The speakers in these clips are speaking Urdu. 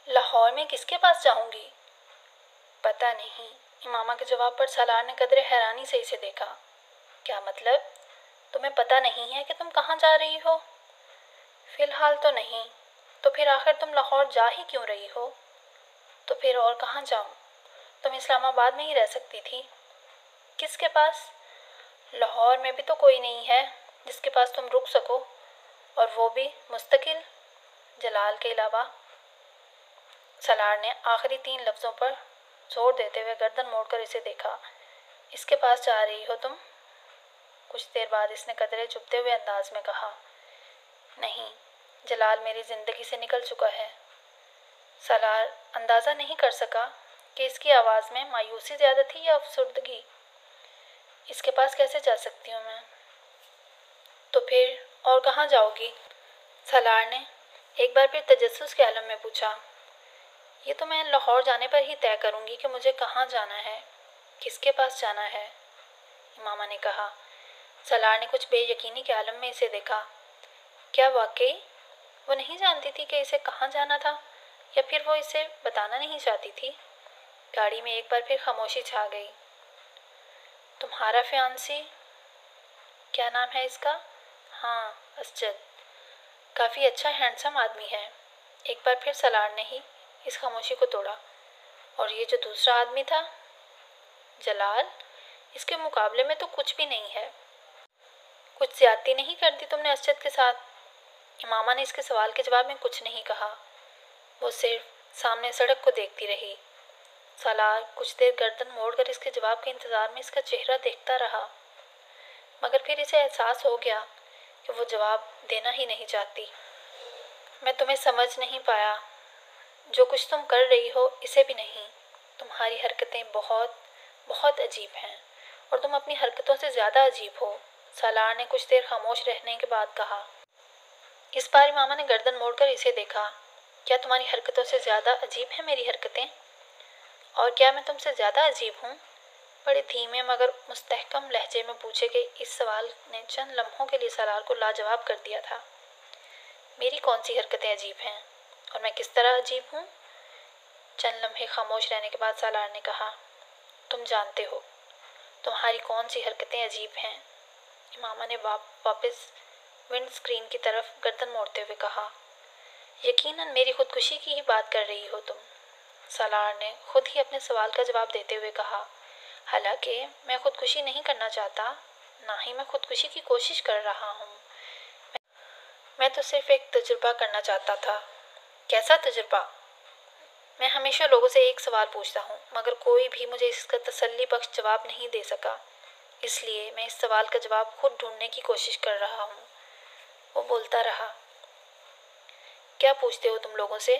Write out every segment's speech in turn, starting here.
لاہور میں کس کے پاس جاؤں گی؟ پتہ نہیں۔ امامہ کے جواب پر سالار نے قدرے حیرانی سے اسے دیکھا۔ کیا مطلب؟ تمہیں پتہ نہیں ہے کہ تم کہاں جا رہی ہو؟ فی الحال تو نہیں۔ تو پھر آخر تم لاہور جا ہی کیوں رہی ہو؟ تو پھر اور کہاں جاؤں؟ تم اسلام آباد میں ہی رہ سکتی تھی۔ کس کے پاس؟ لاہور میں بھی تو کوئی نہیں ہے جس کے پاس تم رک سکو، اور وہ بھی مستقل، جلال کے علاوہ۔ سالار نے آخری 3 لفظوں پر زور دیتے ہوئے گردن موڑ کر اسے دیکھا۔ اس کے پاس جا رہی ہو تم؟ کچھ دیر بعد اس نے قدرے چبھتے ہوئے انداز میں کہا، نہیں، جلال میری زندگی سے نکل چکا ہے۔ سالار اندازہ نہیں کر سکا کہ اس کی آواز میں مایوسی زیادہ تھی یا افسردگی۔ اس کے پاس کیسے جا سکتی ہوں میں؟ تو پھر اور کہاں جاؤ گی؟ سالار نے ایک بار پھر تجسس کے عالم میں پوچھا۔ یہ تو میں لاہور جانے پر ہی طے کروں گی کہ مجھے کہاں جانا ہے، کس کے پاس جانا ہے، امامہ نے کہا۔ سالار نے کچھ بے یقینی کے عالم میں اسے دیکھا۔ کیا واقعی وہ نہیں جانتی تھی کہ اسے کہاں جانا تھا، یا پھر وہ اسے بتانا نہیں چاہتی تھی؟ گاڑی میں ایک بار پھر خاموشی چھا گئی۔ تمہارا فیانسی؟ کیا نام ہے اس کا؟ ہاں، اسجد۔ کافی اچھا ہینڈسم آدمی ہے۔ ایک بار پھر سالار نے ہی اس خاموشی کو توڑا۔ اور یہ جو دوسرا آدمی تھا؟ جلال؟ اس کے مقابلے میں تو کچھ بھی نہیں ہے۔ کچھ زیادتی نہیں کرتی تم نے اسجد کے ساتھ؟ امامہ نے اس کے سوال کے جواب میں کچھ نہیں کہا۔ وہ صرف سامنے سڑک کو دیکھتی رہی۔ سالار کچھ دیر گردن موڑ کر اس کے جواب کے انتظار میں اس کا چہرہ دیکھتا رہا، مگر پھر اسے احساس ہو گیا کہ وہ جواب دینا ہی نہیں چاہتی۔ میں تمہیں سمجھ نہیں پایا۔ جو کچھ تم کر رہی ہو اسے بھی نہیں۔ تمہاری حرکتیں بہت بہت عجیب ہیں، اور تم اپنی حرکتوں سے زیادہ عجیب ہو، سالار نے کچھ دیر خاموش رہنے کے بعد کہا۔ اس بار امامہ نے گردن موڑ کر اسے دیکھا۔ کیا تمہاری حرکتوں سے زیادہ عجیب ہیں میری حرکتیں؟ اور کیا میں تم سے زیادہ عجیب ہوں؟ بڑے دھیمے مگر مستحکم لہجے میں پوچھے گئے اس سوال نے چند لمحوں کے لیے سالار کو لاجواب کر دیا تھا۔ میری کون سی حرکتیں عجیب ہیں، اور میں کس طرح عجیب ہوں؟ چند لمحے خاموش رہنے کے بعد سالار نے کہا، تم جانتے ہو تمہاری کون سی حرکتیں عجیب ہیں۔ امامہ نے واپس ونڈ اسکرین کی طرف گردن موڑتے ہوئے کہا، یقیناً میری خودکشی کی ہی بات کر رہی ہو تم۔ سالار نے خود ہی اپنے سوال کا جواب دیتے ہوئے کہا، حالانکہ میں خودکشی نہیں کرنا چاہتا، نہ ہی میں خودکشی کی کوشش کر رہا ہوں۔ میں تو صرف ایک تجربہ کرنا چاہتا تھا۔ کیسا تجربہ؟ میں ہمیشہ لوگوں سے ایک سوال پوچھتا ہوں، مگر کوئی بھی مجھے اس کا تسلی بخش جواب نہیں دے سکا، اس لیے میں اس سوال کا جواب خود ڈھونڈنے کی کوشش کر رہا ہوں۔ وہ بولتا رہا۔ کیا پوچھتے ہو تم لوگوں سے؟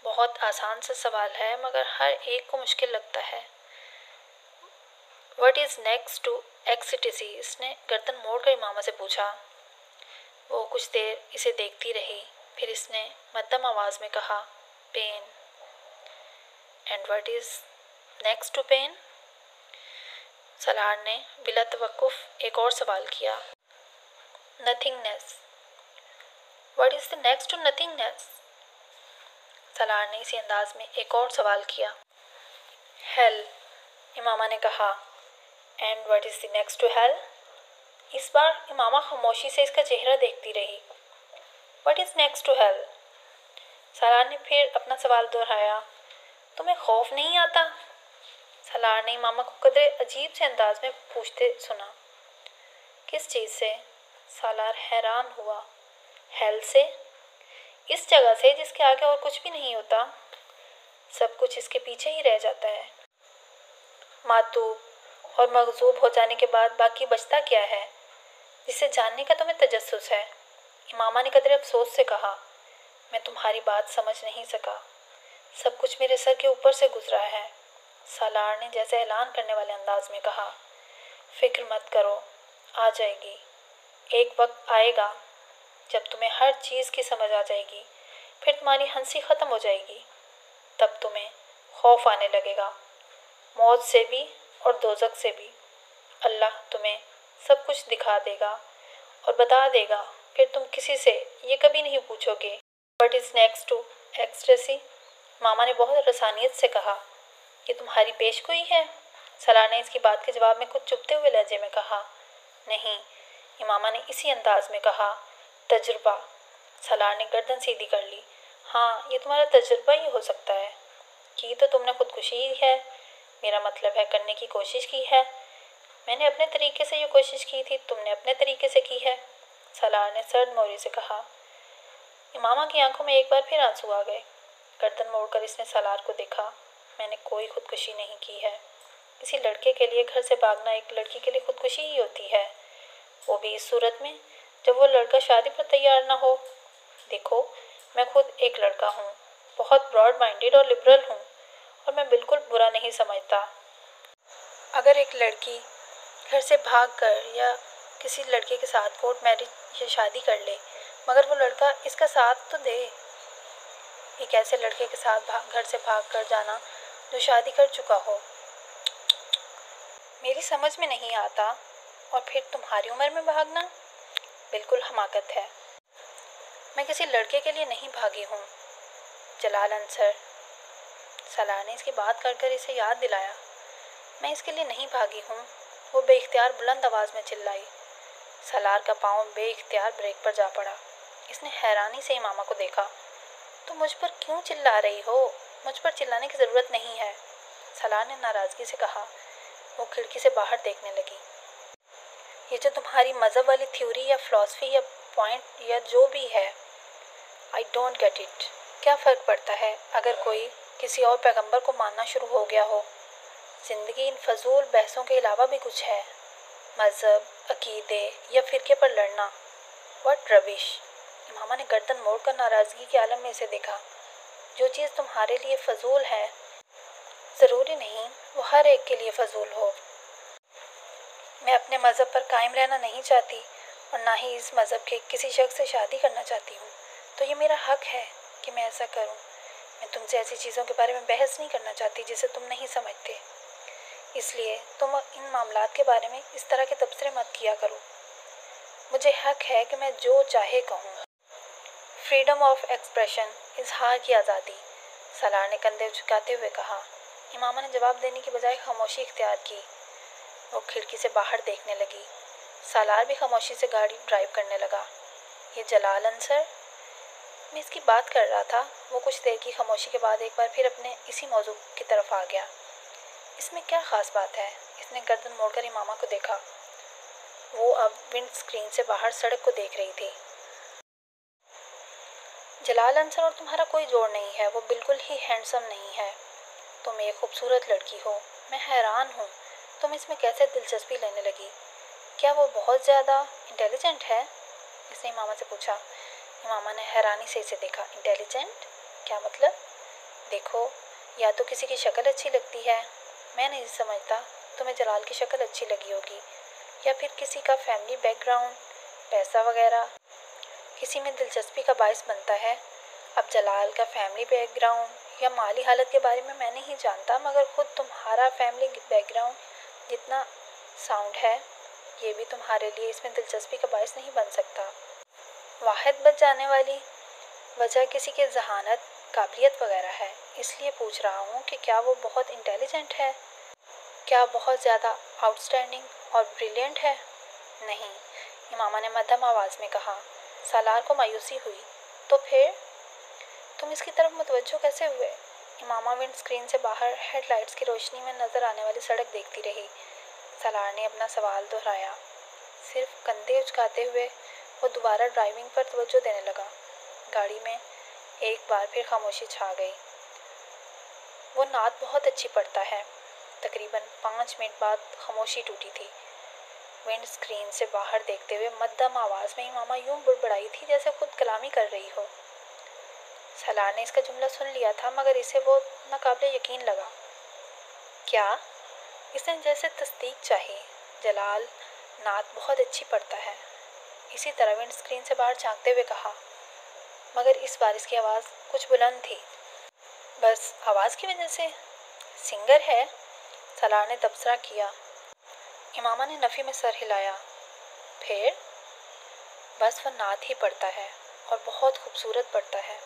بہت آسان سا سوال ہے، مگر ہر ایک کو مشکل لگتا ہے۔ What is next to ecstasy؟ اس نے گردن موڑ کر امامہ سے پوچھا۔ وہ کچھ دیر اسے دیکھتی رہی، پھر اس نے مدھم آواز میں کہا، pain. And what is next to pain؟ Salar نے بلا توقف ایک اور سوال کیا۔ Nothingness۔ What is the next to nothingness؟ سالار نے اسی انداز میں ایک اور سوال کیا۔ Hell، امامہ نے کہا۔ And what is the next to hell؟ اس بار امامہ خاموشی سے اس کا چہرہ دیکھتی رہی۔ What is next to hell؟ سالار نے پھر اپنا سوال دہرایا۔ تمہیں خوف نہیں آتا؟ سالار نے امامہ کو قدرے عجیب سے انداز میں پوچھتے سنا۔ کس چیز سے؟ سالار حیران ہوا۔ ہیل سے؟ اس جگہ سے جس کے آگے اور کچھ بھی نہیں ہوتا، سب کچھ اس کے پیچھے ہی رہ جاتا ہے۔ معتوب اور مغصوب ہو جانے کے بعد باقی بچتا کیا ہے جسے جاننے کا تمہیں تجسس ہے؟ امامہ نے قدرے افسوس سے کہا، میں تمہاری بات سمجھ نہیں سکا، سب کچھ میرے سر کے اوپر سے گزرا ہے۔ سالار نے جیسے اعلان کرنے والے انداز میں کہا، فکر مت کرو، آ جائے گی۔ ایک وقت آئے گا جب تمہیں ہر چیز کی سمجھ آ جائے گی، پھر تمہاری ہنسی ختم ہو جائے گی، تب تمہیں خوف آنے لگے گا، موت سے بھی اور دوزخ سے بھی۔ اللہ تمہیں سب کچھ دکھا دے گا اور بتا دے گا، پھر تم کسی سے یہ کبھی نہیں پوچھو گے، What is next to ecstasy؟ ماما نے بہت رسانیت سے کہا، یہ تمہاری پیش گوئی ہے؟ سالار نے اس کی بات کے جواب میں کچھ چبھتے ہوئے لہجے میں کہا۔ نہیں، امامہ نے اسی انداز میں کہا۔ تجربہ۔ سالار نے گردن سیدھی کر لی۔ ہاں، یہ تمہارا تجربہ ہی ہو سکتا ہے۔ کی تو تم نے خودکشی ہی ہے، میرا مطلب ہے کرنے کی کوشش کی ہے۔ میں نے اپنے طریقے سے یہ کوشش کی تھی، تم نے اپنے طریقے سے کی ہے، سالار نے سرد موری سے کہا۔ امامہ کی آنکھوں میں ایک بار پھر آنسو آ گئے۔ گردن موڑ کر اس نے سالار کو دیکھا۔ میں نے کوئی خودکشی نہیں کی ہے۔ کسی لڑکے کے لیے گھر سے بھاگنا ایک لڑکی کے لیے خودکشی ہی ہوتی ہے، وہ بھی اس صورت میں جب وہ لڑکا شادی پر تیار نہ ہو۔ دیکھو، میں خود ایک لڑکا ہوں، بہت براڈ مائنڈیڈ اور لبرل ہوں، اور میں بالکل برا نہیں سمجھتا اگر ایک لڑکی گھر سے بھاگ کر یا کسی لڑکے کے ساتھ کورٹ میرج یا شادی کر لے، مگر وہ لڑکا اس کا ساتھ تو دے۔ ایک ایسے لڑکے کے ساتھ گھر سے بھاگ کر جانا جو شادی کر چکا ہو، میری سمجھ میں نہیں آتا۔ اور پھر تمہاری عمر میں بھاگنا بالکل حماقت ہے۔ میں کسی لڑکے کے لیے نہیں بھاگی ہوں جلال انصر، سالار نے اس کی بات کر کر اسے یاد دلایا۔ میں اس کے لیے نہیں بھاگی ہوں، وہ بے اختیار بلند آواز میں چلائی۔ سالار کا پاؤں بے اختیار بریک پر جا پڑا۔ اس نے حیرانی سے امامہ کو دیکھا۔ تم مجھ پر کیوں چلا رہی ہو؟ مجھ پر چلانے کی ضرورت نہیں ہے، سالار نے ناراضگی سے کہا۔ وہ کھڑکی سے باہر دیکھنے لگی۔ یہ جو تمہاری مذہب والی تھیوری یا فلسفی یا پوائنٹ یا جو بھی ہے، آئی ڈونٹ گیٹ اٹ۔ کیا فرق پڑتا ہے اگر کوئی کسی اور پیغمبر کو ماننا شروع ہو گیا ہو؟ زندگی ان فضول بحثوں کے علاوہ بھی کچھ ہے، مذہب، عقیدے یا فرقے پر لڑنا۔ واٹ ربش! امامہ نے گردن موڑ کر ناراضگی کے عالم میں اسے دیکھا۔ جو چیز تمہارے لیے فضول ہے، ضروری نہیں وہ ہر ایک کے لیے فضول ہو۔ میں اپنے مذہب پر قائم رہنا نہیں چاہتی اور نہ ہی اس مذہب کے کسی شخص سے شادی کرنا چاہتی ہوں، تو یہ میرا حق ہے کہ میں ایسا کروں۔ میں تم سے ایسی چیزوں کے بارے میں بحث نہیں کرنا چاہتی جسے تم نہیں سمجھتے، اس لیے تم ان معاملات کے بارے میں اس طرح کے تبصرے مت کیا کرو۔ مجھے حق ہے کہ میں جو چاہے کہوں۔ فریڈم آف ایکسپریشن، اظہار کی آزادی، سالار نے کندھے جھکاتے ہوئے کہا۔ امامہ نے جواب دینے کی بجائے خاموشی اختیار کی۔ وہ کھڑکی سے باہر دیکھنے لگی۔ سالار بھی خاموشی سے گاڑی ڈرائیو کرنے لگا۔ یہ جلال انصر، میں اس کی بات کر رہا تھا۔ وہ کچھ دیر کی خاموشی کے بعد ایک بار پھر اپنے اسی موضوع کی طرف آ گیا۔ اس میں کیا خاص بات ہے؟ اس نے گردن موڑ کر امامہ کو دیکھا۔ وہ اب ونڈ اسکرین سے باہر سڑک کو دیکھ رہی تھی۔ جلال انصر اور تمہارا کوئی جوڑ نہیں ہے، وہ بالکل ہی ہینڈسم نہیں ہے۔ تم ایک خوبصورت لڑکی ہو، میں حیران ہوں تم اس میں کیسے دلچسپی لینے لگی۔ کیا وہ بہت زیادہ انٹیلیجنٹ ہے؟ اس نے امامہ سے پوچھا۔ امامہ نے حیرانی سے اسے دیکھا۔ انٹیلیجنٹ؟ کیا مطلب؟ دیکھو، یا تو کسی کی شکل اچھی لگتی ہے، میں نہیں سمجھتا تمہیں جلال کی شکل اچھی لگی ہوگی، یا پھر کسی کا فیملی بیک گراؤنڈ، پیسہ وغیرہ کسی میں دلچسپی کا باعث بنتا ہے۔ اب جلال کا فیملی بیک گراؤنڈ یا مالی حالت کے بارے میں نہیں جانتا، مگر خود تمہارا فیملی بیک گراؤنڈ جتنا ساؤنڈ ہے، یہ بھی تمہارے لیے اس میں دلچسپی کا باعث نہیں بن سکتا۔ واحد بچ جانے والی وجہ کسی کی ذہانت، قابلیت وغیرہ ہے۔ اس لیے پوچھ رہا ہوں کہ کیا وہ بہت انٹیلیجنٹ ہے؟ کیا بہت زیادہ آؤٹ اسٹینڈنگ اور بریلینٹ ہے؟ نہیں، امامہ نے مدھم آواز میں کہا۔ سالار کو مایوسی ہوئی۔ تو پھر تم اس کی طرف متوجہ کیسے ہوئے؟ امامہ ونڈ اسکرین سے باہر ہیڈ لائٹس کی روشنی میں نظر آنے والی سڑک دیکھتی رہی۔ سالار نے اپنا سوال دہرایا۔ صرف کندھے اچکاتے ہوئے وہ دوبارہ ڈرائیونگ پر توجہ دینے لگا۔ گاڑی میں ایک بار پھر خاموشی چھا گئی۔ وہ نعت بہت اچھی پڑھتا ہے۔ تقریباً 5 منٹ بعد خاموشی ٹوٹی تھی۔ ونڈ اسکرین سے باہر دیکھتے ہوئے مدھم آواز میں امامہ یوں بڑبڑائی تھی جیسے خود کلامی کر رہی ہو۔ سالار نے اس کا جملہ سن لیا تھا، مگر اسے وہ ناقابل یقین لگا۔ کیا؟ اس نے جیسے تصدیق چاہی۔ جلال نعت بہت اچھی پڑھتا ہے، اسی طرح ونڈ اسکرین سے باہر جھانکتے ہوئے کہا، مگر اس بار اس کی آواز کچھ بلند تھی۔ بس آواز کی وجہ سے؟ سنگر ہے، سالار نے تبصرہ کیا۔ امامہ نے نفی میں سر ہلایا۔ پھر؟ بس وہ نعت ہی پڑھتا ہے اور بہت خوبصورت پڑھتا ہے۔